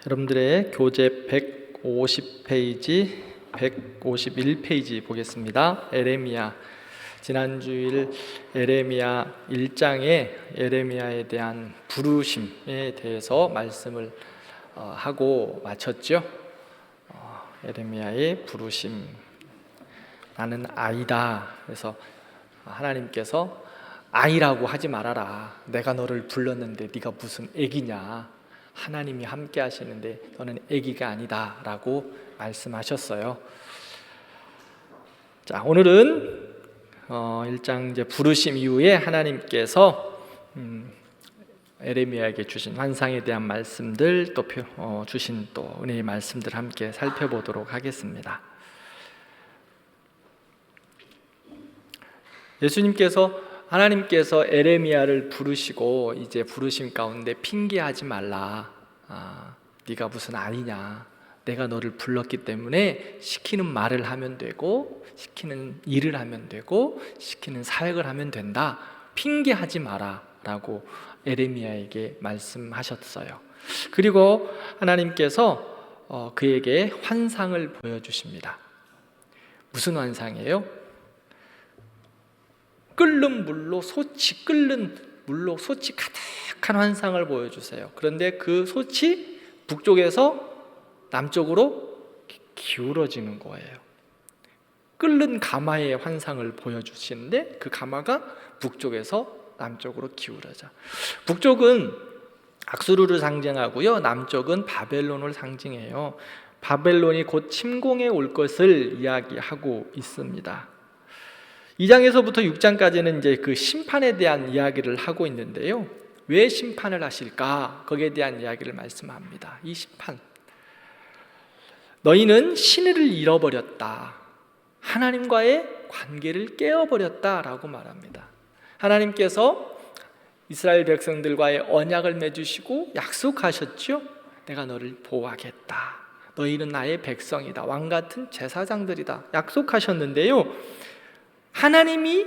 여러분들의 교재 150페이지, 151페이지 보겠습니다. 에레미야. 지난주일 에레미야 1장에 에레미야에 대한 부르심에 대해서 말씀을 하고 마쳤죠. 에레미야의 부르심. 나는 아이다. 그래서 하나님께서 아이라고 하지 말아라. 내가 너를 불렀는데 네가 무슨 애기냐. 하나님이 함께 하시는데 너는 애기가 아니다 라고 말씀하셨어요. 자, 오늘은 1장 이제 부르심 이후에 하나님께서 에레미야에게 주신 환상에 대한 말씀들 또 주신 또 은혜의 말씀들 함께 살펴보도록 하겠습니다. 하나님께서 에레미야를 부르시고 이제 부르심 가운데 핑계하지 말라. 네가 무슨 아니냐. 내가 너를 불렀기 때문에 시키는 말을 하면 되고 시키는 일을 하면 되고 시키는 사역을 하면 된다. 핑계하지 마라 라고 에레미야에게 말씀하셨어요. 그리고 하나님께서 그에게 환상을 보여주십니다. 무슨 환상이에요? 끓는 물로 솥이 가득한 환상을 보여주세요. 그런데 그 솥이 북쪽에서 남쪽으로 기울어지는 거예요. 끓는 가마의 환상을 보여주시는데 그 가마가 북쪽에서 남쪽으로 기울어져. 북쪽은 악수르를 상징하고요, 남쪽은 바벨론을 상징해요. 바벨론이 곧 침공해 올 것을 이야기하고 있습니다. 2장에서부터 6장까지는 이제 그 심판에 대한 이야기를 하고 있는데요. 왜 심판을 하실까? 거기에 대한 이야기를 말씀합니다. 이 심판. 너희는 신의를 잃어버렸다. 하나님과의 관계를 깨어버렸다라고 말합니다. 하나님께서 이스라엘 백성들과의 언약을 맺으시고 약속하셨죠. 내가 너를 보호하겠다. 너희는 나의 백성이다. 왕같은 제사장들이다. 약속하셨는데요. 하나님이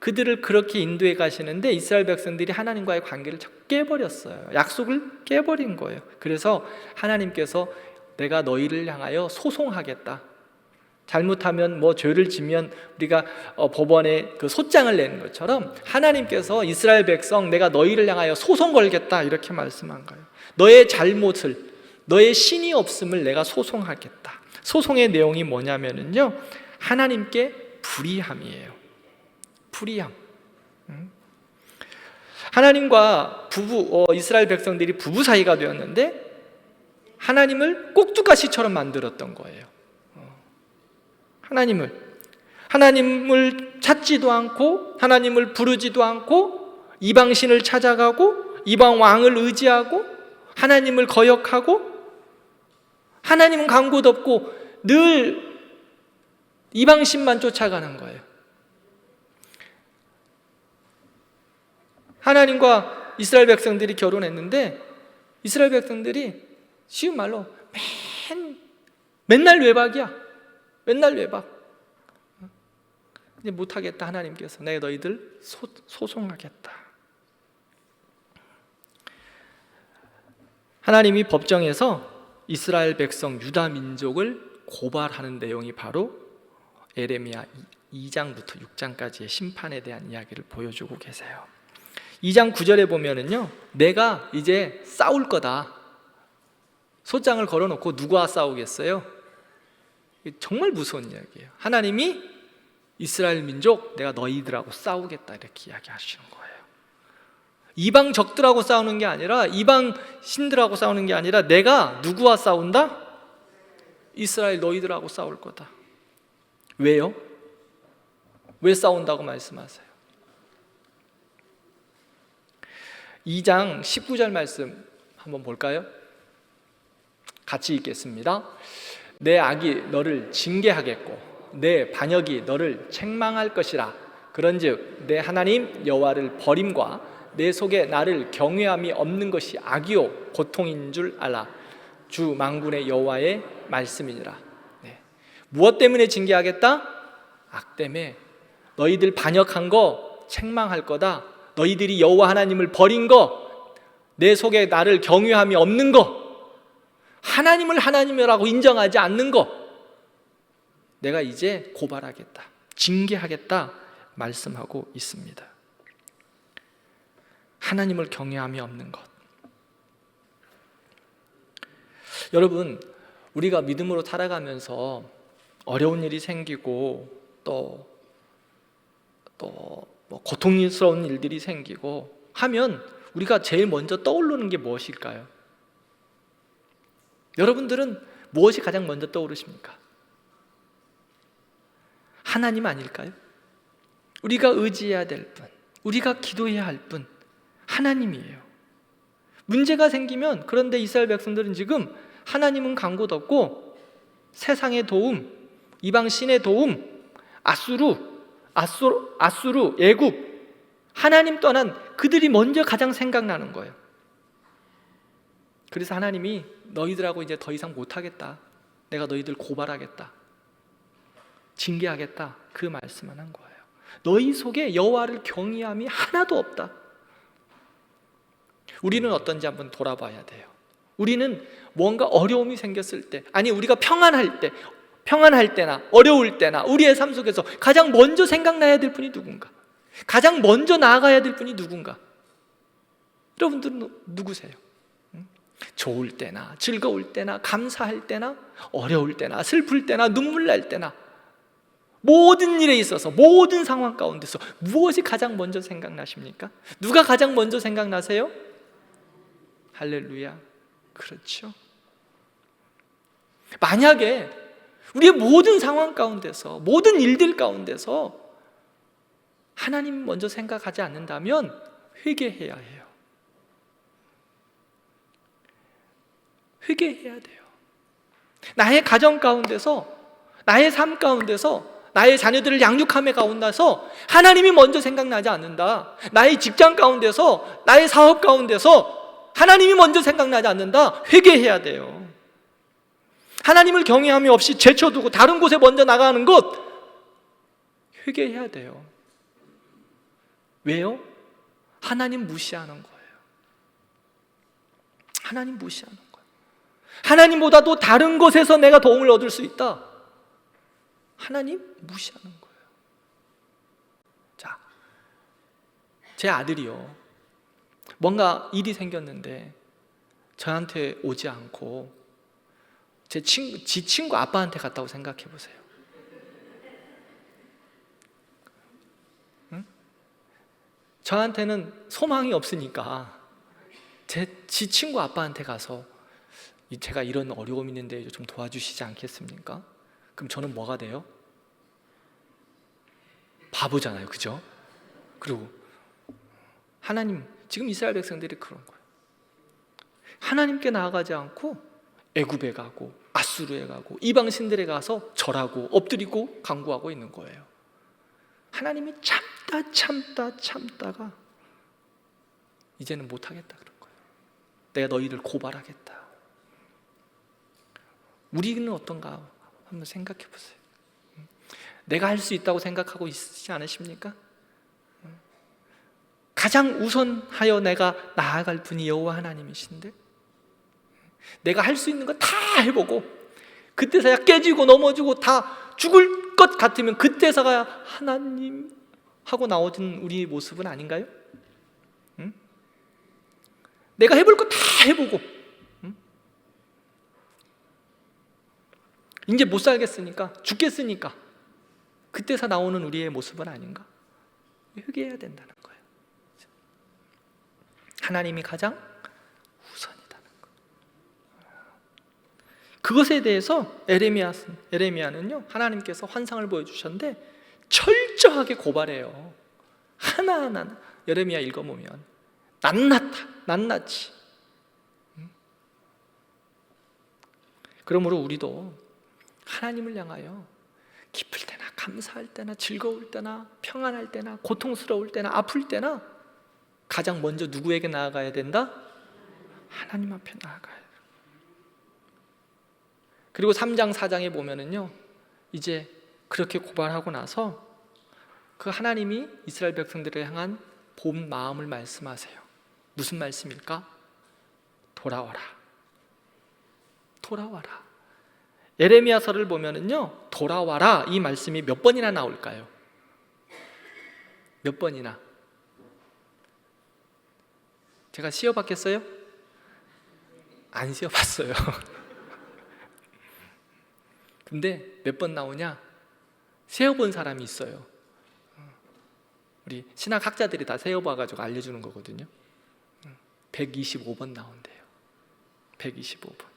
그들을 그렇게 인도해 가시는데 이스라엘 백성들이 하나님과의 관계를 깨버렸어요. 약속을 깨버린 거예요. 그래서 하나님께서 내가 너희를 향하여 소송하겠다. 잘못하면 죄를 지면 우리가 법원에 그 소장을 내는 것처럼 하나님께서 이스라엘 백성 내가 너희를 향하여 소송 걸겠다 이렇게 말씀한 거예요. 너의 잘못을, 너의 신이 없음을 내가 소송하겠다. 소송의 내용이 뭐냐면요, 하나님께 불의함이에요. 불의함. 하나님과 이스라엘 백성들이 부부 사이가 되었는데 하나님을 꼭두가시처럼 만들었던 거예요. 하나님을 찾지도 않고 하나님을 부르지도 않고 이방신을 찾아가고 이방 왕을 의지하고 하나님을 거역하고 하나님은 간 곳 없고 늘 이방신만 쫓아가는 거예요. 하나님과 이스라엘 백성들이 결혼했는데 이스라엘 백성들이 쉬운 말로 맨날 외박이야. 맨날 외박. 이제 못하겠다. 하나님께서 내가 너희들 소송하겠다. 하나님이 법정에서 이스라엘 백성 유다 민족을 고발하는 내용이 바로 에레미야 2장부터 6장까지의 심판에 대한 이야기를 보여주고 계세요. 2장 9절에 보면은요, 내가 이제 싸울 거다. 솥장을 걸어놓고 누구와 싸우겠어요? 정말 무서운 이야기예요. 하나님이 이스라엘 민족 내가 너희들하고 싸우겠다 이렇게 이야기하시는 거예요. 이방 적들하고 싸우는 게 아니라 이방 신들하고 싸우는 게 아니라 내가 누구와 싸운다? 이스라엘 너희들하고 싸울 거다. 왜요? 왜 싸운다고 말씀하세요? 2장 19절 말씀 한번 볼까요? 같이 읽겠습니다. 내 악이 너를 징계하겠고 내 반역이 너를 책망할 것이라. 그런즉 내 하나님 여호와를 버림과 내 속에 나를 경외함이 없는 것이 악이요 고통인 줄 알라. 주 만군의 여호와의 말씀이니라. 무엇 때문에 징계하겠다? 악 때문에. 너희들 반역한 거 책망할 거다. 너희들이 여호와 하나님을 버린 거, 내 속에 나를 경외함이 없는 거, 하나님을 하나님이라고 인정하지 않는 것, 내가 이제 고발하겠다, 징계하겠다 말씀하고 있습니다. 하나님을 경외함이 없는 것. 여러분, 우리가 믿음으로 살아가면서 어려운 일이 생기고 또 고통스러운 일들이 생기고 하면 우리가 제일 먼저 떠오르는 게 무엇일까요? 여러분들은 무엇이 가장 먼저 떠오르십니까? 하나님 아닐까요? 우리가 의지해야 될 분, 우리가 기도해야 할 분, 하나님이에요. 문제가 생기면, 그런데 이스라엘 백성들은 지금 하나님은 간 곳 없고 세상의 도움, 이방 신의 도움, 아수르, 애굽, 하나님 떠난 그들이 먼저 가장 생각나는 거예요. 그래서 하나님이 너희들하고 이제 더 이상 못하겠다, 내가 너희들 고발하겠다, 징계하겠다, 그 말씀을 한 거예요. 너희 속에 여호와를 경외함이 하나도 없다. 우리는 어떤지 한번 돌아봐야 돼요. 우리는 뭔가 어려움이 생겼을 때, 아니 우리가 평안할 때나 어려울 때나 우리의 삶 속에서 가장 먼저 생각나야 될 분이 누군가? 가장 먼저 나아가야 될 분이 누군가? 여러분들은 누구세요? 좋을 때나 즐거울 때나 감사할 때나 어려울 때나 슬플 때나 눈물 날 때나 모든 일에 있어서, 모든 상황 가운데서 무엇이 가장 먼저 생각나십니까? 누가 가장 먼저 생각나세요? 할렐루야. 그렇죠. 만약에 우리의 모든 상황 가운데서, 모든 일들 가운데서 하나님 먼저 생각하지 않는다면 회개해야 해요. 회개해야 돼요. 나의 가정 가운데서, 나의 삶 가운데서, 나의 자녀들을 양육함에 가운데서 하나님이 먼저 생각나지 않는다. 나의 직장 가운데서, 나의 사업 가운데서 하나님이 먼저 생각나지 않는다. 회개해야 돼요. 하나님을 경외함이 없이 제쳐두고 다른 곳에 먼저 나가는 것, 회개해야 돼요. 왜요? 하나님 무시하는 거예요. 하나님 무시하는 거예요. 하나님보다도 다른 곳에서 내가 도움을 얻을 수 있다. 하나님 무시하는 거예요. 자, 제 아들이요, 뭔가 일이 생겼는데 저한테 오지 않고 지 친구 아빠한테 갔다고 생각해 보세요. 응? 저한테는 소망이 없으니까 지 친구 아빠한테 가서 제가 이런 어려움이 있는데 좀 도와주시지 않겠습니까? 그럼 저는 뭐가 돼요? 바보잖아요, 그죠? 그리고 하나님, 지금 이스라엘 백성들이 그런 거예요. 하나님께 나아가지 않고 애굽에 가고 아수르에 가고 이방 신들에 가서 절하고 엎드리고 간구하고 있는 거예요. 하나님이 참다가 이제는 못하겠다 그런 거예요. 내가 너희를 고발하겠다. 우리는 어떤가 한번 생각해 보세요. 내가 할 수 있다고 생각하고 있지 않으십니까? 가장 우선하여 내가 나아갈 분이 여호와 하나님이신데, 내가 할 수 있는 거 다 해보고 그때서야 깨지고 넘어지고 다 죽을 것 같으면 그때서야 하나님 하고 나오는 우리 모습은 아닌가요? 응? 내가 해볼 거 다 해보고 이제 못 살겠으니까, 죽겠으니까 그때서 나오는 우리의 모습은 아닌가? 회개해야 된다는 거예요. 하나님이 가장 우선이다는 거예요. 그것에 대해서 에레미야는요, 하나님께서 환상을 보여주셨는데 철저하게 고발해요. 하나하나 에레미야 읽어보면 낱낱이. 그러므로 우리도 하나님을 향하여 기쁠 때나 감사할 때나 즐거울 때나 평안할 때나 고통스러울 때나 아플 때나 가장 먼저 누구에게 나아가야 된다? 하나님 앞에 나아가야 돼요. 그리고 3장 4장에 보면은요, 이제 그렇게 고발하고 나서 그 하나님이 이스라엘 백성들을 향한 본 마음을 말씀하세요. 무슨 말씀일까? 돌아와라. 돌아와라. 예레미야서를 보면은요, 돌아와라 이 말씀이 몇 번이나 나올까요? 몇 번이나? 제가 시어봤겠어요? 안 시어봤어요. 근데 몇 번 나오냐? 세어본 사람이 있어요. 우리 신학학자들이 다 세어봐가지고 알려주는 거거든요. 125번 나온대요. 125번.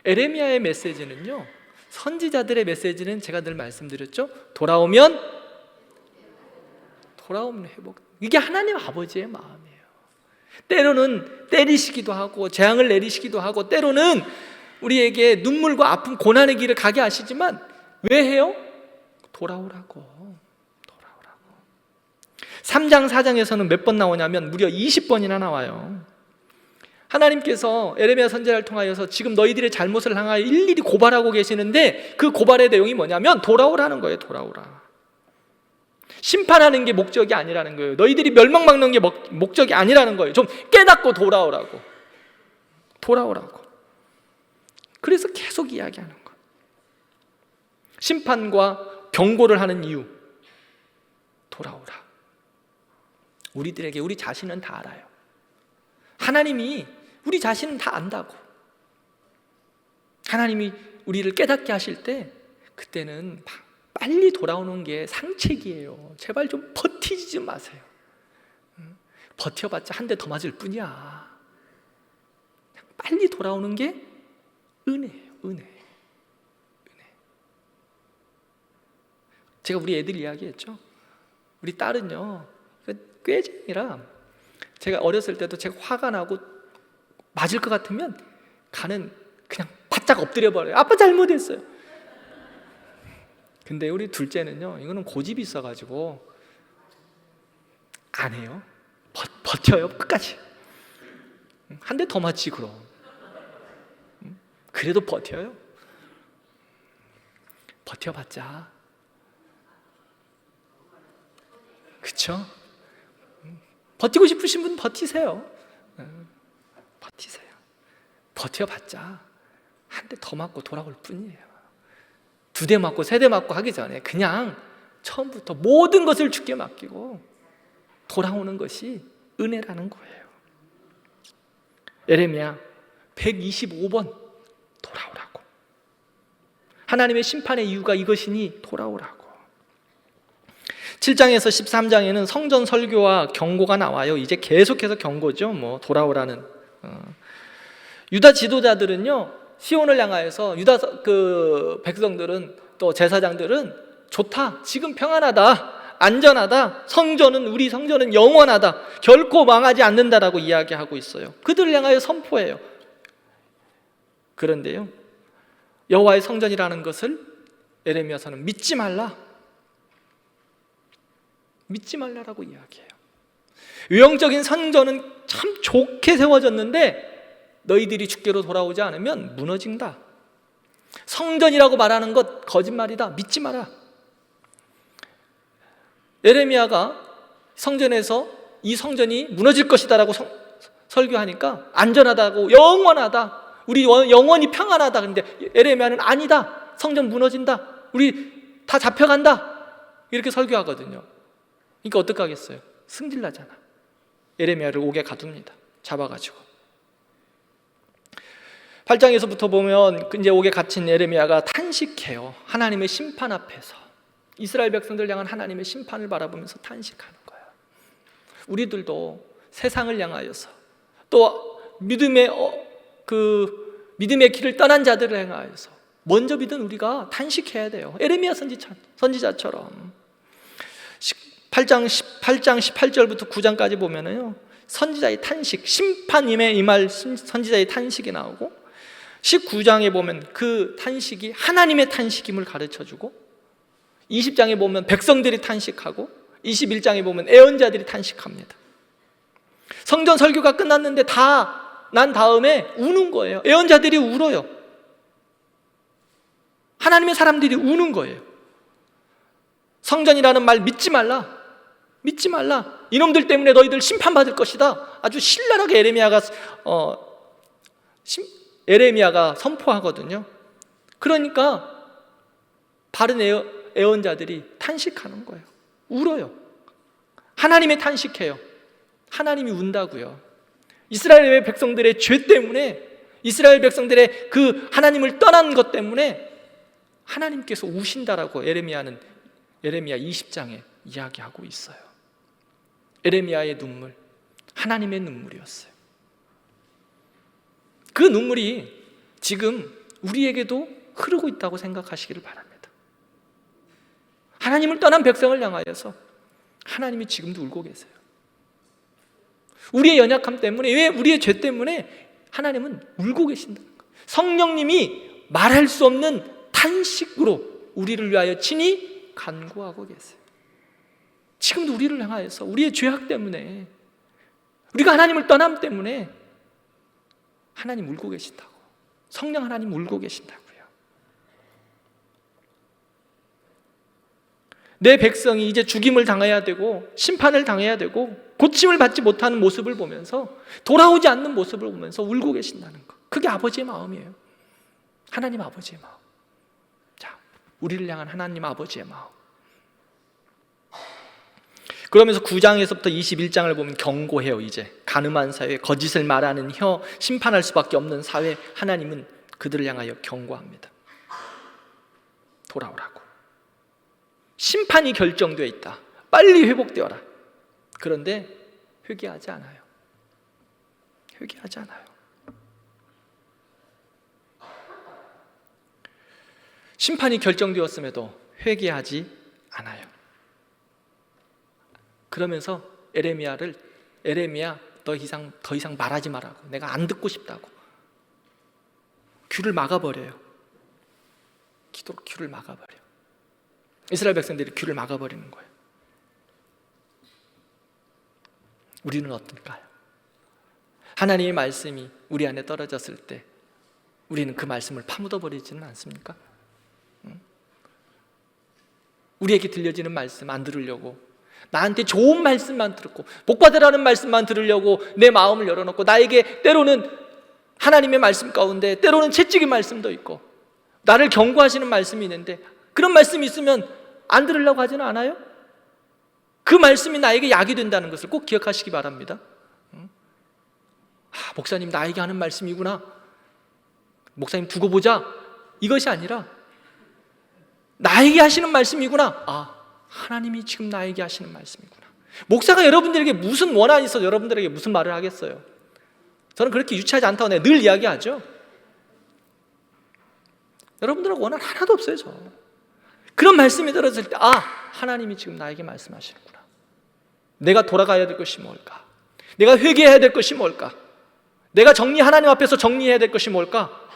에레미야의 메시지는요, 선지자들의 메시지는 제가 늘 말씀드렸죠. 돌아오면 회복. 이게 하나님 아버지의 마음이에요. 때로는 때리시기도 하고 재앙을 내리시기도 하고 때로는 우리에게 눈물과 아픔, 고난의 길을 가게 하시지만 왜 해요? 돌아오라고. 3장 4장에서는 몇 번 나오냐면 무려 20번이나 나와요. 하나님께서 에레미야 선지자를 통하여서 지금 너희들의 잘못을 향하여 일일이 고발하고 계시는데 그 고발의 내용이 뭐냐면 돌아오라는 거예요. 돌아오라. 심판하는 게 목적이 아니라는 거예요. 너희들이 멸망받는 게 목적이 아니라는 거예요. 좀 깨닫고 돌아오라고. 그래서 계속 이야기하는 거예요. 심판과 경고를 하는 이유. 돌아오라. 우리들에게 우리 자신은 다 알아요. 하나님이 우리 자신은 다 안다고. 하나님이 우리를 깨닫게 하실 때 그때는 빨리 돌아오는 게 상책이에요. 제발 좀 버티지 좀 마세요. 버텨봤자 한 대 더 맞을 뿐이야. 빨리 돌아오는 게 은혜예요. 은혜. 제가 우리 애들 이야기했죠. 우리 딸은요, 꾀쟁이라 제가 어렸을 때도 제가 화가 나고 맞을 것 같으면 가는 그냥 바짝 엎드려 버려요. 아빠 잘못했어요. 근데 우리 둘째는요, 이거는 고집이 있어가지고 안 해요. 버텨요 끝까지. 한 대 더 맞지 그럼. 그래도 버텨요. 버텨봤자, 그쵸? 버티고 싶으신 분 버티세요. 버텨봤자 한 대 더 맞고 돌아올 뿐이에요. 2대 맞고 3대 맞고 하기 전에 그냥 처음부터 모든 것을 주께 맡기고 돌아오는 것이 은혜라는 거예요. 예레미야 125번 돌아오라고. 하나님의 심판의 이유가 이것이니 돌아오라고. 7장에서 13장에는 성전 설교와 경고가 나와요. 이제 계속해서 경고죠. 돌아오라는. 유다 지도자들은요, 시온을 향하여서 유다 백성들은 또 제사장들은 좋다, 지금 평안하다, 안전하다, 우리 성전은 영원하다, 결코 망하지 않는다라고 이야기하고 있어요. 그들을 향하여 선포해요. 그런데요, 여호와의 성전이라는 것을 예레미야서는 믿지 말라라고 이야기해요. 외형적인 성전은 참 좋게 세워졌는데 너희들이 주께로 돌아오지 않으면 무너진다. 성전이라고 말하는 것 거짓말이다. 믿지 마라. 예레미야가 성전에서 이 성전이 무너질 것이다라고 설교하니까 안전하다고, 영원하다, 우리 영원히 평안하다. 근데 예레미야는 아니다, 성전 무너진다, 우리 다 잡혀간다, 이렇게 설교하거든요. 그러니까 어떻게 하겠어요? 승질나잖아. 예레미야를 옥에 가둡니다. 잡아가지고. 8장에서부터 보면 이제 옥에 갇힌 예레미야가 탄식해요. 하나님의 심판 앞에서 이스라엘 백성들 향한 하나님의 심판을 바라보면서 탄식하는 거예요. 우리들도 세상을 향하여서 또 믿음의 길을 떠난 자들을 향하여서 먼저 믿은 우리가 탄식해야 돼요. 예레미야 선지자처럼 8장 18절부터 9장까지 보면은요, 선지자의 탄식, 심판임에 임할 선지자의 탄식이 나오고, 19장에 보면 그 탄식이 하나님의 탄식임을 가르쳐주고, 20장에 보면 백성들이 탄식하고, 21장에 보면 애언자들이 탄식합니다. 성전 설교가 끝났는데 다 난 다음에 우는 거예요. 애언자들이 울어요. 하나님의 사람들이 우는 거예요. 성전이라는 말 믿지 말라. 이놈들 때문에 너희들 심판받을 것이다. 아주 신랄하게 예레미야가 에레미야가 선포하거든요. 그러니까 바른 예언자들이 탄식하는 거예요. 울어요. 하나님의 탄식해요. 하나님이 운다고요. 이스라엘 백성들의 죄 때문에, 이스라엘 백성들의 그 하나님을 떠난 것 때문에 하나님께서 우신다라고 에레미야 20장에 이야기하고 있어요. 에레미야의 눈물, 하나님의 눈물이었어요. 그 눈물이 지금 우리에게도 흐르고 있다고 생각하시기를 바랍니다. 하나님을 떠난 백성을 향하여서 하나님이 지금도 울고 계세요. 우리의 연약함 때문에, 왜 우리의 죄 때문에 하나님은 울고 계신다는 거예요. 성령님이 말할 수 없는 탄식으로 우리를 위하여 친히 간구하고 계세요. 지금도 우리를 향하여서 우리의 죄악 때문에, 우리가 하나님을 떠남 때문에 하나님 울고 계신다고, 성령 하나님 울고 계신다고요. 내 백성이 이제 죽임을 당해야 되고 심판을 당해야 되고 고침을 받지 못하는 모습을 보면서, 돌아오지 않는 모습을 보면서 울고 계신다는 것, 그게 아버지의 마음이에요. 하나님 아버지의 마음. 자, 우리를 향한 하나님 아버지의 마음. 그러면서 9장에서부터 21장을 보면 경고해요. 이제 간음한 사회, 거짓을 말하는 혀, 심판할 수밖에 없는 사회, 하나님은 그들을 향하여 경고합니다. 돌아오라고. 심판이 결정되어 있다. 빨리 회복되어라. 그런데 회개하지 않아요. 회개하지 않아요. 심판이 결정되었음에도 회개하지 않아요. 그러면서 에레미야 더 이상 말하지 말라고, 내가 안 듣고 싶다고 귀를 막아버려요. 기도로 귀를 막아버려요. 이스라엘 백성들이 귀를 막아버리는 거예요. 우리는 어떨까요? 하나님의 말씀이 우리 안에 떨어졌을 때 우리는 그 말씀을 파묻어버리지는 않습니까? 우리에게 들려지는 말씀 안 들으려고, 나한테 좋은 말씀만 듣고 복받으라는 말씀만 들으려고 내 마음을 열어놓고, 나에게 때로는 하나님의 말씀 가운데 때로는 채찍의 말씀도 있고 나를 경고하시는 말씀이 있는데, 그런 말씀이 있으면 안 들으려고 하지는 않아요? 그 말씀이 나에게 약이 된다는 것을 꼭 기억하시기 바랍니다. 목사님 나에게 하는 말씀이구나, 목사님 두고 보자, 이것이 아니라 나에게 하시는 말씀이구나, 하나님이 지금 나에게 하시는 말씀이구나. 목사가 여러분들에게 무슨 원한이 있어서 여러분들에게 무슨 말을 하겠어요? 저는 그렇게 유치하지 않다고 내가 늘 이야기하죠. 여러분들하고 원한 하나도 없어요. 저 그런 말씀이 들었을 때 하나님이 지금 나에게 말씀하시는구나. 내가 돌아가야 될 것이 뭘까? 내가 회개해야 될 것이 뭘까? 내가 하나님 앞에서 정리해야 될 것이 뭘까?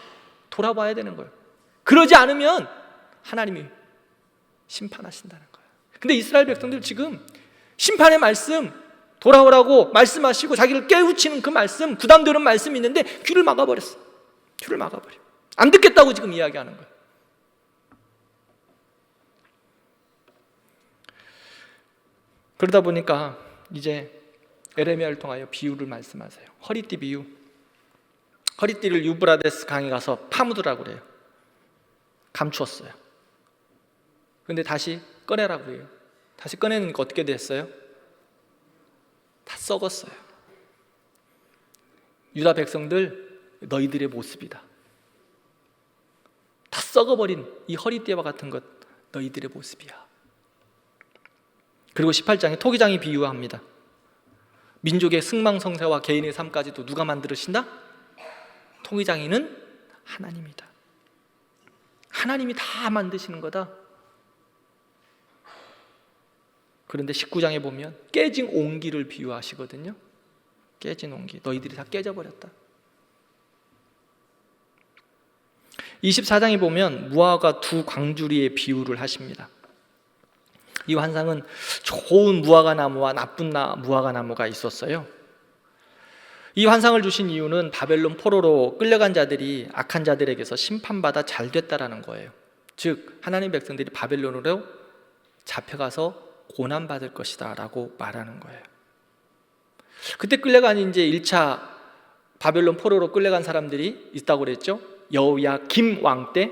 돌아봐야 되는 거예요. 그러지 않으면 하나님이 심판하신다는 거예요. 근데 이스라엘 백성들 지금 심판의 말씀, 돌아오라고 말씀하시고 자기를 깨우치는 그 말씀, 부담되는 말씀이 있는데 귀를 막아버렸어. 귀를 막아버려. 안 듣겠다고 지금 이야기하는 거예요. 그러다 보니까 이제 에레미야를 통하여 비유를 말씀하세요. 허리띠 비유. 허리띠를 유브라데스 강에 가서 파묻으라고 그래요. 감추었어요. 근데 다시 꺼내라고 해요. 다시 꺼내니까 어떻게 됐어요? 다 썩었어요. 유다 백성들, 너희들의 모습이다. 다 썩어버린 이 허리띠와 같은 것, 너희들의 모습이야. 그리고 18장에 토기장이 비유합니다. 민족의 승망성쇠와 개인의 삶까지도 누가 만들으신다? 토기장이는 하나님이다. 하나님이 다 만드시는 거다. 그런데 19장에 보면 깨진 옹기를 비유하시거든요. 깨진 옹기, 너희들이 다 깨져버렸다. 24장에 보면 무화과 두 광주리의 비유를 하십니다. 이 환상은 좋은 무화과 나무와 나쁜 무화과 나무가 있었어요. 이 환상을 주신 이유는 바벨론 포로로 끌려간 자들이 악한 자들에게서 심판받아 잘 됐다라는 거예요. 즉 하나님 백성들이 바벨론으로 잡혀가서 고난받을 것이다 라고 말하는 거예요. 그때 끌려간 이제 1차 바벨론 포로로 끌려간 사람들이 있다고 그랬죠. 여호야김 왕 때.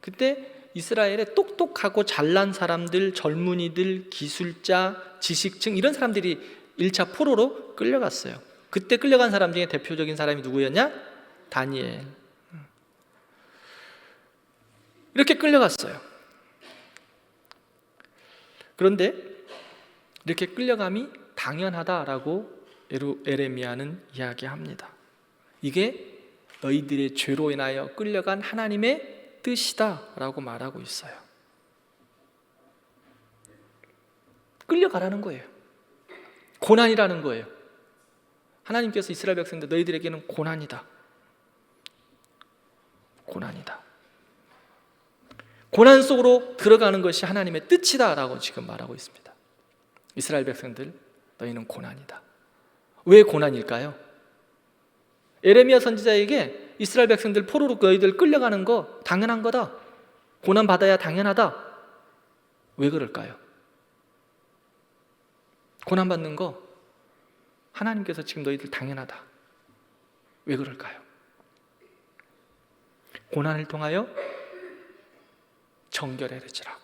그때 이스라엘에 똑똑하고 잘난 사람들, 젊은이들, 기술자, 지식층 이런 사람들이 1차 포로로 끌려갔어요. 그때 끌려간 사람 중에 대표적인 사람이 누구였냐? 다니엘. 이렇게 끌려갔어요. 그런데 이렇게 끌려감이 당연하다라고 에레미야는 이야기합니다. 이게 너희들의 죄로 인하여 끌려간 하나님의 뜻이다라고 말하고 있어요. 끌려가라는 거예요. 고난이라는 거예요. 하나님께서 이스라엘 백성들 너희들에게는 고난이다. 고난이다. 고난 속으로 들어가는 것이 하나님의 뜻이다라고 지금 말하고 있습니다. 이스라엘 백성들 너희는 고난이다. 왜 고난일까요? 에레미야 선지자에게 이스라엘 백성들 포로로 너희들 끌려가는 거 당연한 거다. 고난 받아야 당연하다. 왜 그럴까요? 고난 받는 거 하나님께서 지금 너희들 당연하다. 왜 그럴까요? 고난을 통하여 정결해지라고.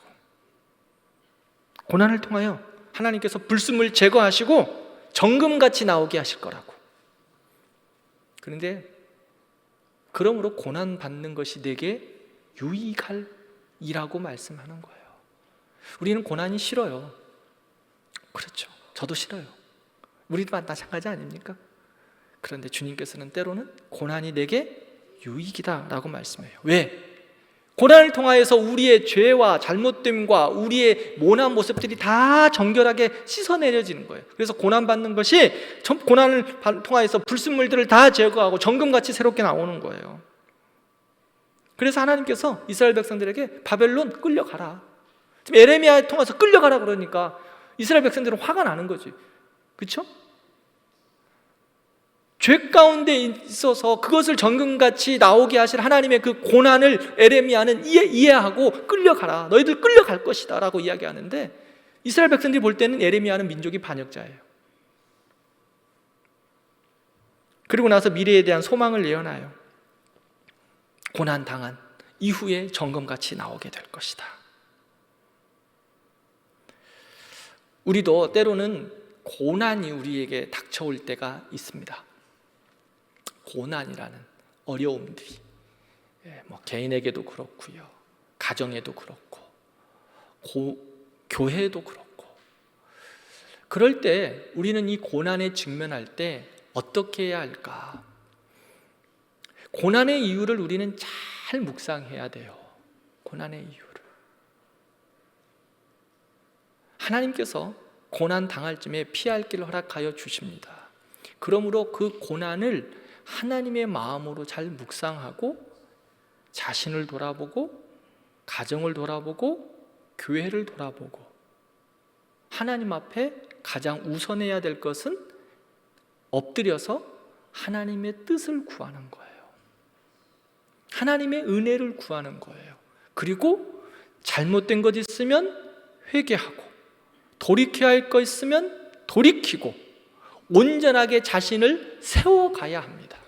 고난을 통하여 하나님께서 불순물 제거하시고 정금같이 나오게 하실 거라고. 그런데 그러므로 고난 받는 것이 내게 유익할 이라고 말씀하는 거예요. 우리는 고난이 싫어요. 그렇죠. 저도 싫어요. 우리도 마찬가지 아닙니까? 그런데 주님께서는 때로는 고난이 내게 유익이다라고 말씀해요. 왜? 고난을 통하여서 우리의 죄와 잘못됨과 우리의 모난 모습들이 다 정결하게 씻어내려지는 거예요. 그래서 고난받는 것이 고난을 통하여서 불순물들을 다 제거하고 정금같이 새롭게 나오는 거예요. 그래서 하나님께서 이스라엘 백성들에게 바벨론 끌려가라. 지금 에레미야에 통해서 끌려가라 그러니까 이스라엘 백성들은 화가 나는 거지. 그렇죠? 죄 가운데 있어서 그것을 정금같이 나오게 하실 하나님의 그 고난을 에레미야는 이해하고 끌려가라. 너희들 끌려갈 것이다 라고 이야기하는데 이스라엘 백성들이 볼 때는 에레미야는 민족이 반역자예요. 그리고 나서 미래에 대한 소망을 예언하여 고난 당한 이후에 정금같이 나오게 될 것이다. 우리도 때로는 고난이 우리에게 닥쳐올 때가 있습니다. 고난이라는 어려움들이 개인에게도 그렇고요, 가정에도 그렇고, 교회도 그렇고. 그럴 때 우리는 이 고난에 직면할 때 어떻게 해야 할까? 고난의 이유를 우리는 잘 묵상해야 돼요. 고난의 이유를. 하나님께서 고난 당할 쯤에 피할 길을 허락하여 주십니다. 그러므로 그 고난을 하나님의 마음으로 잘 묵상하고 자신을 돌아보고 가정을 돌아보고 교회를 돌아보고 하나님 앞에 가장 우선해야 될 것은 엎드려서 하나님의 뜻을 구하는 거예요. 하나님의 은혜를 구하는 거예요. 그리고 잘못된 것 있으면 회개하고 돌이켜야 할 것 있으면 돌이키고 온전하게 자신을 세워가야 합니다.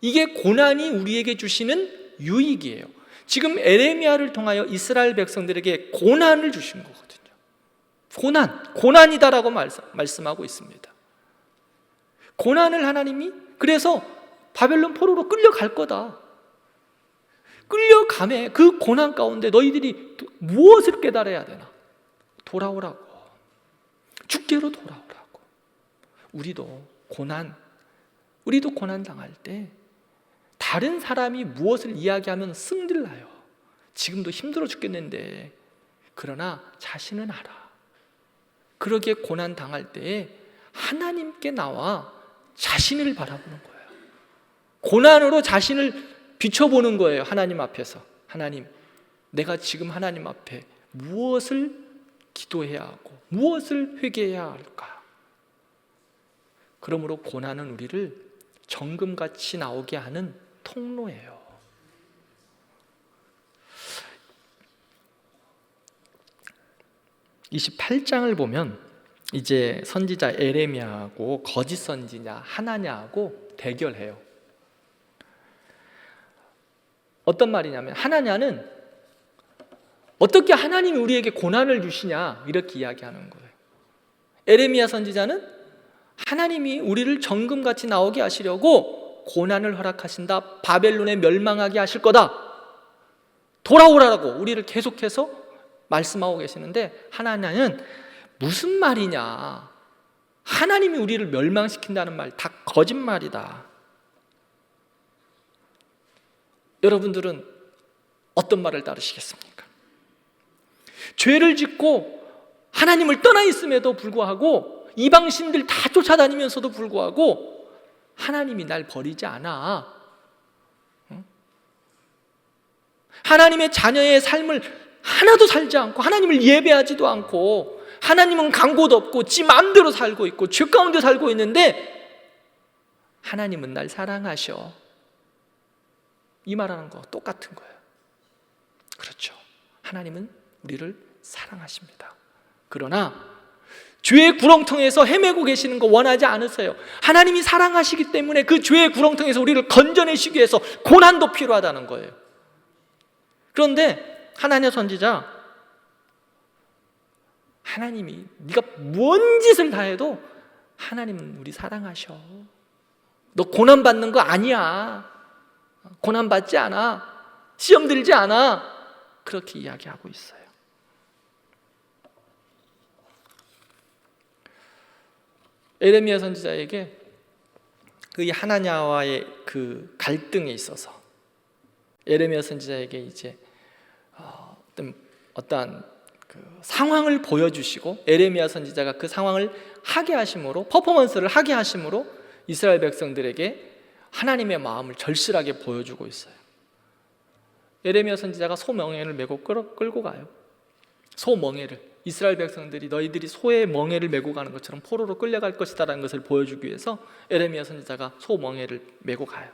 이게 고난이 우리에게 주시는 유익이에요. 지금 에레미야를 통하여 이스라엘 백성들에게 고난을 주신 거거든요. 고난이다라고 말씀하고 있습니다. 고난을 하나님이 그래서 바벨론 포로로 끌려갈 거다. 끌려가매 그 고난 가운데 너희들이 무엇을 깨달아야 되나? 돌아오라고. 주께로 돌아오라고. 우리도 고난 당할 때 다른 사람이 무엇을 이야기하면 승질나요. 지금도 힘들어 죽겠는데 그러나 자신은 알아. 그러기에 고난 당할 때에 하나님께 나와 자신을 바라보는 거예요. 고난으로 자신을 비춰보는 거예요. 하나님 앞에서. 하나님, 내가 지금 하나님 앞에 무엇을 기도해야 하고 무엇을 회개해야 할까? 그러므로 고난은 우리를 정금같이 나오게 하는 통로예요. (28장을) 보면 이제 선지자 에레미야하고 거짓 선지자 하나냐하고 대결해요. 어떤 말이냐면 하나냐는 어떻게 하나님이 우리에게 고난을 주시냐 이렇게 이야기하는 거예요. 에레미야 선지자는 하나님이 우리를 정금같이 나오게 하시려고 고난을 허락하신다. 바벨론에 멸망하게 하실 거다. 돌아오라고 우리를 계속해서 말씀하고 계시는데 하나냐는 무슨 말이냐, 하나님이 우리를 멸망시킨다는 말 다 거짓말이다. 여러분들은 어떤 말을 따르시겠습니까? 죄를 짓고 하나님을 떠나 있음에도 불구하고 이방신들 다 쫓아다니면서도 불구하고 하나님이 날 버리지 않아. 하나님의 자녀의 삶을 하나도 살지 않고 하나님을 예배하지도 않고 하나님은 강고도 없고 지 마음대로 살고 있고 죄 가운데 살고 있는데 하나님은 날 사랑하셔. 이 말하는 거 똑같은 거예요. 그렇죠. 하나님은 우리를 사랑하십니다. 그러나 죄의 구렁텅이에서 헤매고 계시는 거 원하지 않으세요. 하나님이 사랑하시기 때문에 그 죄의 구렁텅이에서 우리를 건져내시기 위해서 고난도 필요하다는 거예요. 그런데 하나냐 선지자, 하나님이 네가 뭔 짓을 다 해도 하나님은 우리 사랑하셔. 너 고난받는 거 아니야. 고난받지 않아. 시험 들지 않아. 그렇게 이야기하고 있어요. 에레미야 선지자에게 그 하나냐와의 그 갈등에 있어서 에레미야 선지자에게 이제 어떠한 그 상황을 보여주시고 에레미야 선지자가 그 상황을 하게 하심으로, 퍼포먼스를 하게 하심으로 이스라엘 백성들에게 하나님의 마음을 절실하게 보여주고 있어요. 에레미야 선지자가 소멍에를 메고 끌고 가요. 소멍에를, 이스라엘 백성들이 너희들이 소의 멍에를 메고 가는 것처럼 포로로 끌려갈 것이다라는 것을 보여주기 위해서 에레미야 선지자가 소멍에를 메고 가요.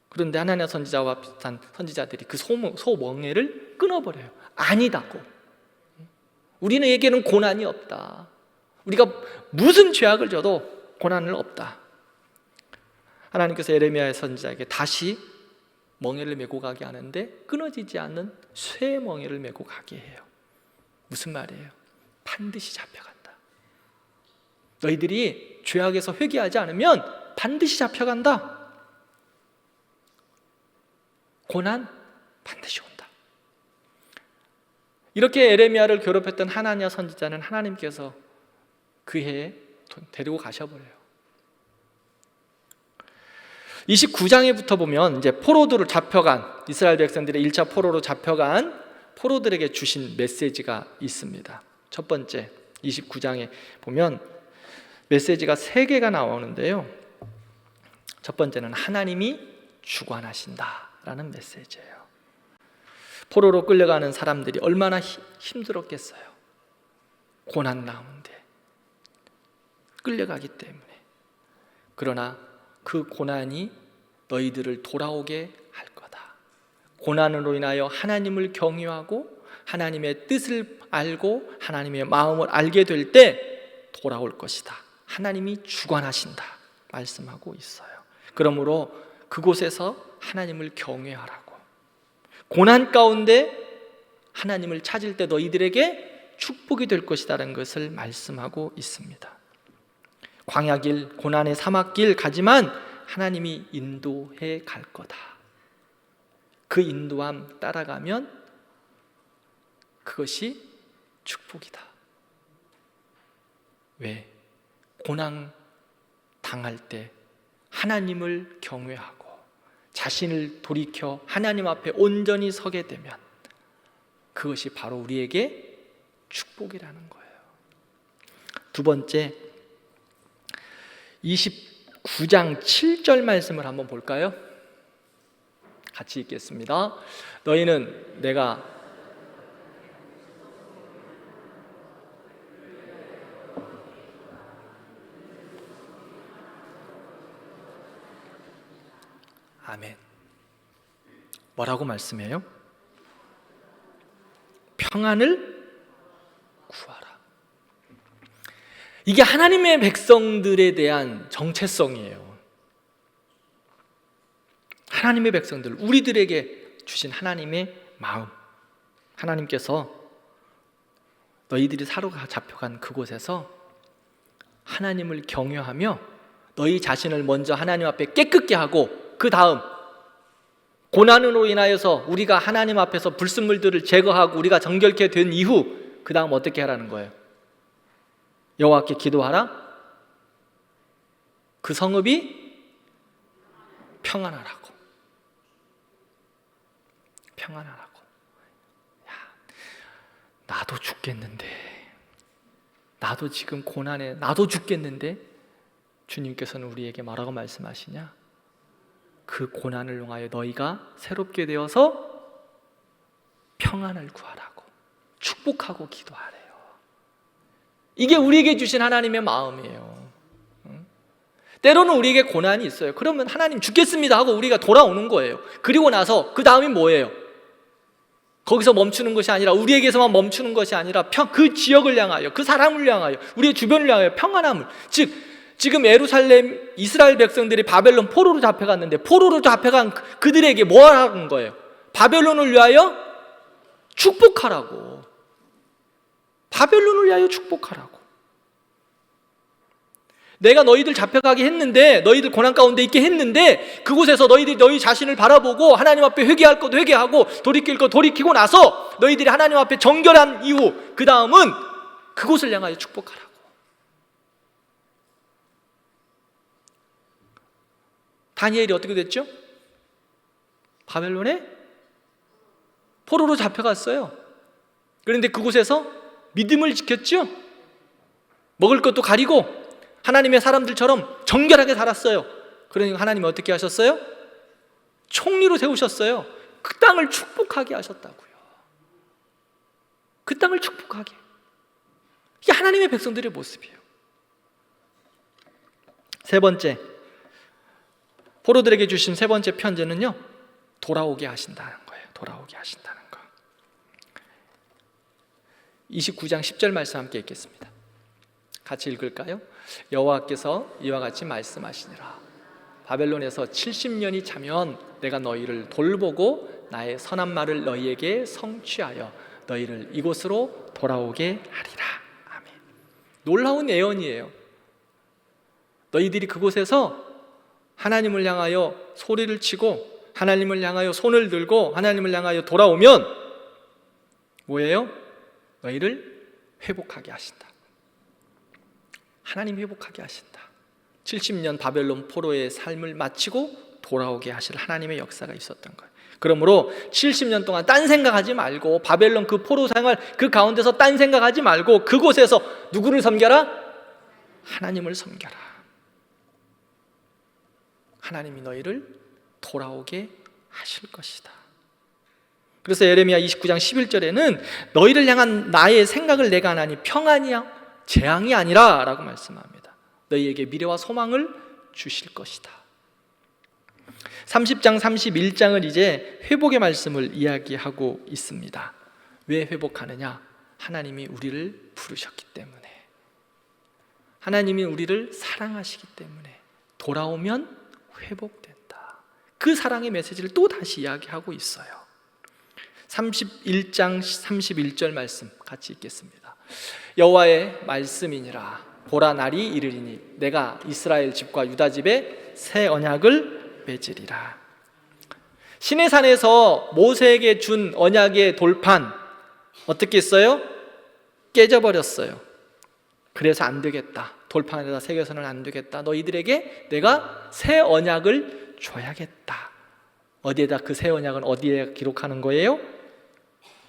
그런데 하나냐 선지자와 비슷한 선지자들이 그 소멍에를 끊어버려요. 아니다고. 우리에게는 고난이 없다. 우리가 무슨 죄악을 져도 고난은 없다. 하나님께서 에레미야 선지자에게 다시 멍에를 메고 가게 하는데 끊어지지 않는 쇠 멍에를 메고 가게 해요. 무슨 말이에요? 반드시 잡혀간다. 너희들이 죄악에서 회개하지 않으면 반드시 잡혀간다. 고난 반드시 온다. 이렇게 에레미야를 괴롭혔던 하나냐 선지자는 하나님께서 그 해에 데리고 가셔버려요. 29장에부터 보면 이제 포로들을 잡혀간, 이스라엘 백성들의 1차 포로로 잡혀간 포로들에게 주신 메시지가 있습니다. 첫 번째, 29장에 보면 메시지가 3개가 나오는데요. 첫 번째는 하나님이 주관하신다라는 메시지예요. 포로로 끌려가는 사람들이 얼마나 힘들었겠어요. 고난 가운데 끌려가기 때문에. 그러나 그 고난이 너희들을 돌아오게 할 거다. 고난으로 인하여 하나님을 경외하고 하나님의 뜻을 알고 하나님의 마음을 알게 될 때 돌아올 것이다. 하나님이 주관하신다 말씀하고 있어요. 그러므로 그곳에서 하나님을 경외하라고, 고난 가운데 하나님을 찾을 때 너희들에게 축복이 될 것이라는 것을 말씀하고 있습니다. 광야길, 고난의 사막길 가지만 하나님이 인도해 갈 거다. 그 인도함 따라가면 그것이 축복이다. 왜? 고난 당할 때 하나님을 경외하고 자신을 돌이켜 하나님 앞에 온전히 서게 되면 그것이 바로 우리에게 축복이라는 거예요. 두 번째, 29장 7절 말씀을 한번 볼까요? 같이 읽겠습니다. 너희는 내가 아멘. 뭐라고 말씀해요? 평안을 구하라. 이게 하나님의 백성들에 대한 정체성이에요. 하나님의 백성들, 우리들에게 주신 하나님의 마음, 하나님께서 너희들이 사로 잡혀간 그곳에서 하나님을 경외하며 너희 자신을 먼저 하나님 앞에 깨끗게 하고, 그 다음 고난으로 인하여서 우리가 하나님 앞에서 불순물들을 제거하고 우리가 정결케 된 이후 그 다음 어떻게 하라는 거예요? 여호와께 기도하라. 그 성읍이 평안하라고. 평안하라고. 야, 나도 죽겠는데, 나도 지금 고난에 나도 죽겠는데 주님께서는 우리에게 뭐라고 말씀하시냐? 그 고난을 통하여 너희가 새롭게 되어서 평안을 구하라고, 축복하고 기도하래요. 이게 우리에게 주신 하나님의 마음이에요. 때로는 우리에게 고난이 있어요. 그러면 하나님 죽겠습니다 하고 우리가 돌아오는 거예요. 그리고 나서 그 다음이 뭐예요? 거기서 멈추는 것이 아니라, 우리에게서만 멈추는 것이 아니라 그 지역을 향하여, 그 사람을 향하여, 우리의 주변을 향하여 평안함을, 즉 지금 예루살렘 이스라엘 백성들이 바벨론 포로로 잡혀갔는데, 포로로 잡혀간 그들에게 뭐 하라는 거예요? 바벨론을 위하여 축복하라고. 바벨론을 위하여 축복하라고. 내가 너희들 잡혀가게 했는데, 너희들 고난 가운데 있게 했는데, 그곳에서 너희들이 너희 자신을 바라보고 하나님 앞에 회개할 것 회개하고 돌이킬 것 돌이키고 나서 너희들이 하나님 앞에 정결한 이후 그 다음은 그곳을 향하여 축복하라고. 다니엘이 어떻게 됐죠? 바벨론에 포로로 잡혀갔어요. 그런데 그곳에서 믿음을 지켰죠? 먹을 것도 가리고 하나님의 사람들처럼 정결하게 살았어요. 그러니까 하나님이 어떻게 하셨어요? 총리로 세우셨어요. 그 땅을 축복하게 하셨다고요. 그 땅을 축복하게. 이게 하나님의 백성들의 모습이에요. 세 번째, 포로들에게 주신 세 번째 편지는요, 돌아오게 하신다는 거예요. 돌아오게 하신다는 거. 29장 10절 말씀 함께 읽겠습니다. 같이 읽을까요? 여호와께서 이와 같이 말씀하시니라. 바벨론에서 70년이 차면 내가 너희를 돌보고 나의 선한 말을 너희에게 성취하여 너희를 이곳으로 돌아오게 하리라. 아멘. 놀라운 예언이에요. 너희들이 그곳에서 하나님을 향하여 소리를 치고 하나님을 향하여 손을 들고 하나님을 향하여 돌아오면 뭐예요? 너희를 회복하게 하신다. 하나님 회복하게 하신다. 70년 바벨론 포로의 삶을 마치고 돌아오게 하실 하나님의 역사가 있었던 거예요. 그러므로 70년 동안 딴 생각하지 말고, 바벨론 그 포로 생활 그 가운데서 딴 생각하지 말고 그곳에서 누구를 섬겨라? 하나님을 섬겨라. 하나님이 너희를 돌아오게 하실 것이다. 그래서 예레미야 29장 11절에는 너희를 향한 나의 생각을 내가 하나니 평안이야 재앙이 아니라 라고 말씀합니다. 너희에게 미래와 소망을 주실 것이다. 30장 31장을 이제 회복의 말씀을 이야기하고 있습니다. 왜 회복하느냐? 하나님이 우리를 부르셨기 때문에, 하나님이 우리를 사랑하시기 때문에 돌아오면 회복된다. 그 사랑의 메시지를 또 다시 이야기하고 있어요. 31장 31절 말씀 같이 읽겠습니다. 여호와의 말씀이니라. 보라, 날이 이르리니 내가 이스라엘 집과 유다 집에 새 언약을 맺으리라. 시내산에서 모세에게 준 언약의 돌판 어떻게 했어요? 깨져버렸어요. 그래서 안 되겠다. 돌판에다 새겨서는 안 되겠다. 너희들에게 내가 새 언약을 줘야겠다. 어디에다 그 새 언약은 어디에 기록하는 거예요?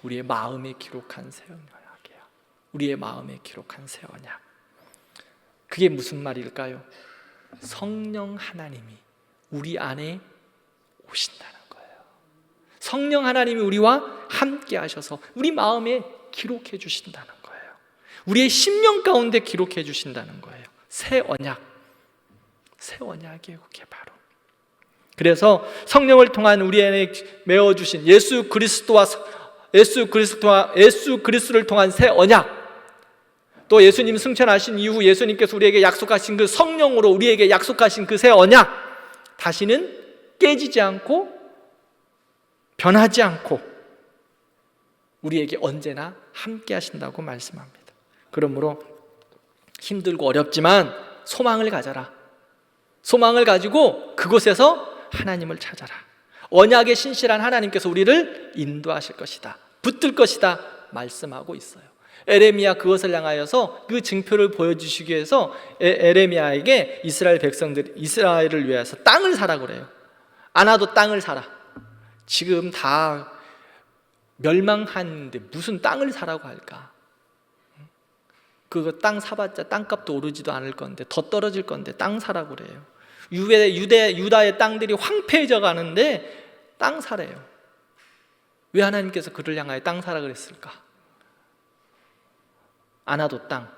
우리의 마음에 기록한 새 언약이에요. 우리의 마음에 기록한 새 언약. 그게 무슨 말일까요? 성령 하나님이 우리 안에 오신다는 거예요. 성령 하나님이 우리와 함께 하셔서 우리 마음에 기록해 주신다는 거예요. 우리의 심령 가운데 기록해 주신다는 거예요. 새 언약. 새 언약이에요. 그게 바로. 그래서 성령을 통한 우리 안에 메어주신 예수 그리스도를 통한 새 언약, 또 예수님 승천하신 이후 예수님께서 우리에게 약속하신 그 성령으로 우리에게 약속하신 그 새 언약, 다시는 깨지지 않고 변하지 않고 우리에게 언제나 함께 하신다고 말씀합니다. 그러므로 힘들고 어렵지만 소망을 가져라. 소망을 가지고 그곳에서 하나님을 찾아라. 언약의 신실한 하나님께서 우리를 인도하실 것이다, 붙들 것이다 말씀하고 있어요. 에레미야 그것을 향하여서 그 증표를 보여주시기 위해서 에레미야에게 이스라엘 백성들, 이스라엘을 위해서 땅을 사라 그래요. 아나도 땅을 사라. 지금 다 멸망하는데 무슨 땅을 사라고 할까? 그거 땅 사봤자 땅값도 오르지도 않을 건데, 더 떨어질 건데 땅 사라고 그래요. 유다의 땅들이 황폐해져 가는데 땅 사래요. 왜 하나님께서 그를 향하여 땅 사라 그랬을까? 아나도 땅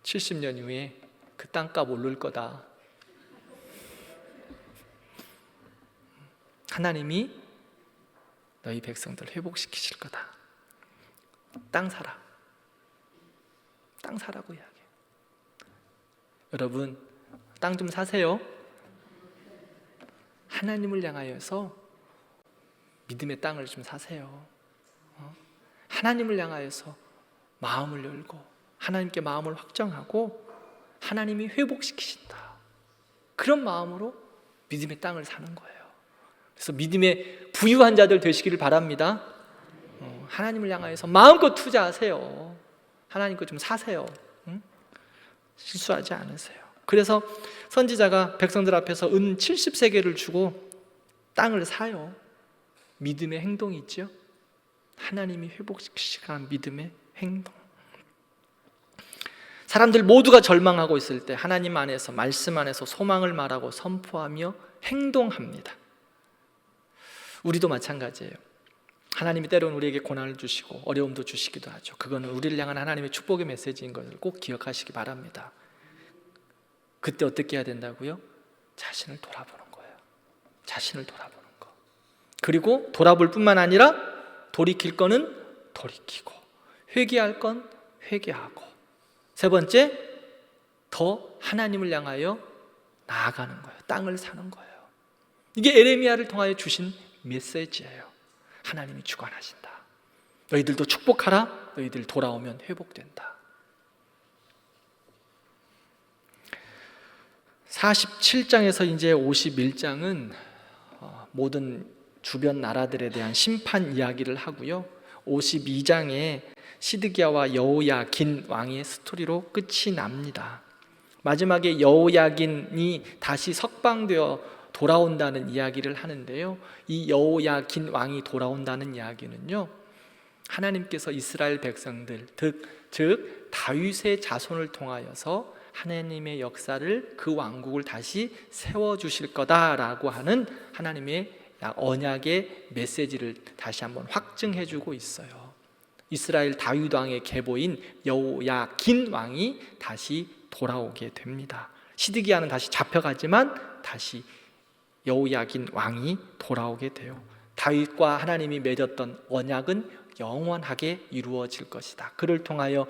70년 후에 그 땅값 오를 거다. 하나님이 너희 백성들 회복시키실 거다. 땅 사라. 땅 사라고 이야기해요. 여러분, 땅 좀 사세요. 하나님을 향하여서 믿음의 땅을 좀 사세요. 하나님을 향하여서 마음을 열고 하나님께 마음을 확정하고 하나님이 회복시키신다, 그런 마음으로 믿음의 땅을 사는 거예요. 그래서 믿음의 부유한 자들 되시기를 바랍니다. 하나님을 향하여서 마음껏 투자하세요. 하나님 거 좀 사세요. 실수하지 않으세요. 그래서 선지자가 백성들 앞에서 은 70세겔을 주고 땅을 사요. 믿음의 행동이 있죠. 하나님이 회복시키시는 믿음의 행동. 사람들 모두가 절망하고 있을 때 하나님 안에서, 말씀 안에서 소망을 말하고 선포하며 행동합니다. 우리도 마찬가지예요. 하나님이 때로는 우리에게 고난을 주시고 어려움도 주시기도 하죠. 그거는 우리를 향한 하나님의 축복의 메시지인 것을 꼭 기억하시기 바랍니다. 그때 어떻게 해야 된다고요? 자신을 돌아보는 거예요. 자신을 돌아보는 거. 그리고 돌아볼 뿐만 아니라 돌이킬 거는 돌이키고, 회개할 건 회개하고, 세 번째, 더 하나님을 향하여 나아가는 거예요. 땅을 사는 거예요. 이게 에레미야를 통하여 주신 메시지예요. 하나님이 주관하신다. 너희들도 축복하라. 너희들 돌아오면 회복된다. 47장에서 이제 51장은 모든 주변 나라들에 대한 심판 이야기를 하고요. 52장에 시드기야와 여호야긴 왕의 스토리로 끝이 납니다. 마지막에 여호야긴이 다시 석방되어 돌아온다는 이야기를 하는데요, 이 여호야긴 왕이 돌아온다는 이야기는요, 하나님께서 이스라엘 백성들, 즉 다윗의 자손을 통하여서 하나님의 역사를, 그 왕국을 다시 세워주실 거다라고 하는 하나님의 언약의 메시지를 다시 한번 확증해주고 있어요. 이스라엘 다윗 왕의 계보인 여호야긴 왕이 다시 돌아오게 됩니다. 시드기야는 다시 잡혀가지만 다시 여호야긴 왕이 돌아오게 돼요. 다윗과 하나님이 맺었던 언약은 영원하게 이루어질 것이다. 그를 통하여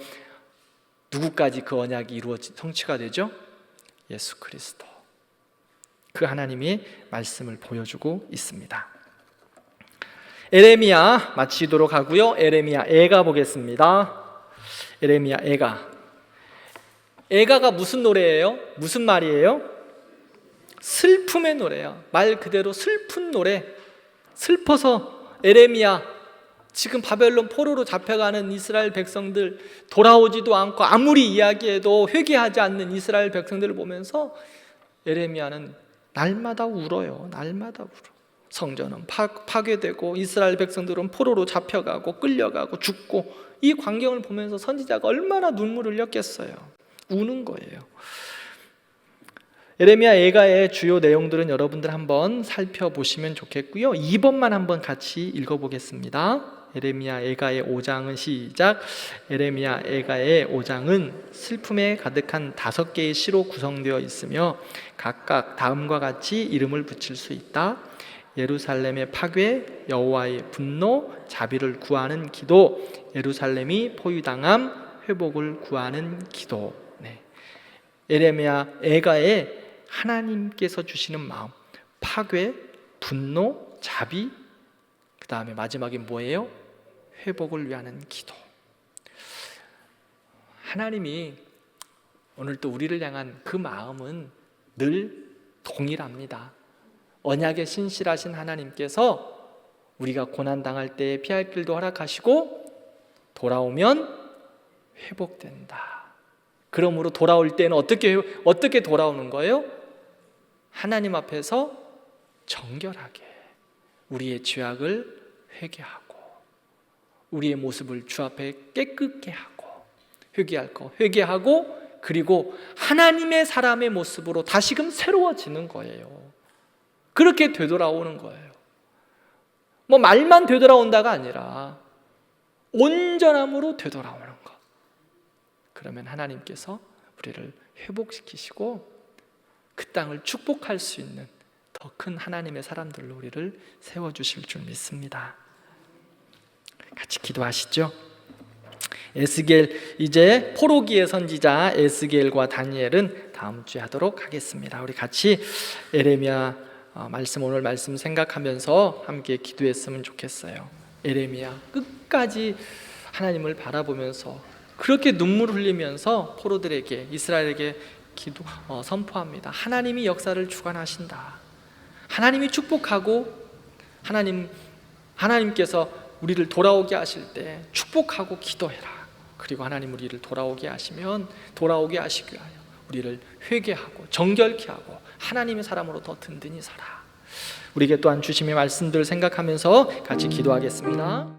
누구까지 그 언약이 성취가 되죠? 예수 그리스도. 그 하나님의 말씀을 보여주고 있습니다. 에레미야 마치도록 하고요. 에레미야 애가 보겠습니다. 에레미야 애가. 애가가 무슨 노래예요? 무슨 말이에요? 슬픔의 노래예요. 말 그대로 슬픈 노래. 슬퍼서 에레미야, 지금 바벨론 포로로 잡혀가는 이스라엘 백성들, 돌아오지도 않고 아무리 이야기해도 회개하지 않는 이스라엘 백성들을 보면서 에레미야는 날마다 울어요. 날마다 울어. 성전은 파괴되고 이스라엘 백성들은 포로로 잡혀가고 끌려가고 죽고, 이 광경을 보면서 선지자가 얼마나 눈물을 흘렸겠어요. 우는 거예요. 에레미야 애가의 주요 내용들은 여러분들 한번 살펴보시면 좋겠고요. 2번만 한번 같이 읽어보겠습니다. 에레미야 애가의 5장은 시작. 에레미야 애가의 5장은 슬픔에 가득한 5개의 시로 구성되어 있으며 각각 다음과 같이 이름을 붙일 수 있다. 예루살렘의 파괴, 여호와의 분노, 자비를 구하는 기도, 예루살렘이 포위당함, 회복을 구하는 기도. 에레미야 애가의 하나님께서 주시는 마음, 파괴, 분노, 자비, 그 다음에 마지막에 뭐예요? 회복을 위하는 기도. 하나님이 오늘 또 우리를 향한 그 마음은 늘 동일합니다. 언약에 신실하신 하나님께서 우리가 고난당할 때 피할 길도 허락하시고 돌아오면 회복된다. 그러므로 돌아올 때는 어떻게 돌아오는 거예요? 하나님 앞에서 정결하게 우리의 죄악을 회개하고 우리의 모습을 주 앞에 깨끗게 하고 회개할 거 회개하고 그리고 하나님의 사람의 모습으로 다시금 새로워지는 거예요. 그렇게 되돌아오는 거예요. 뭐 말만 되돌아온다가 아니라 온전함으로 되돌아오는 것. 그러면 하나님께서 우리를 회복시키시고 그 땅을 축복할 수 있는 더 큰 하나님의 사람들로 우리를 세워주실 줄 믿습니다. 같이 기도하시죠. 에스겔, 이제 포로기의 선지자 에스겔과 다니엘은 다음 주에 하도록 하겠습니다. 우리 같이 에레미야 오늘 말씀 생각하면서 함께 기도했으면 좋겠어요. 에레미야 끝까지 하나님을 바라보면서 그렇게 눈물 흘리면서 포로들에게, 이스라엘에게 선포합니다. 하나님이 역사를 주관하신다. 하나님이 축복하고 하나님께서 우리를 돌아오게 하실 때 축복하고 기도해라. 그리고 하나님 우리를 돌아오게 하시기 위하여 우리를 회개하고 정결케 하고 하나님의 사람으로 더 든든히 살아. 우리에게 또한 주심의 말씀들 생각하면서 같이 기도하겠습니다.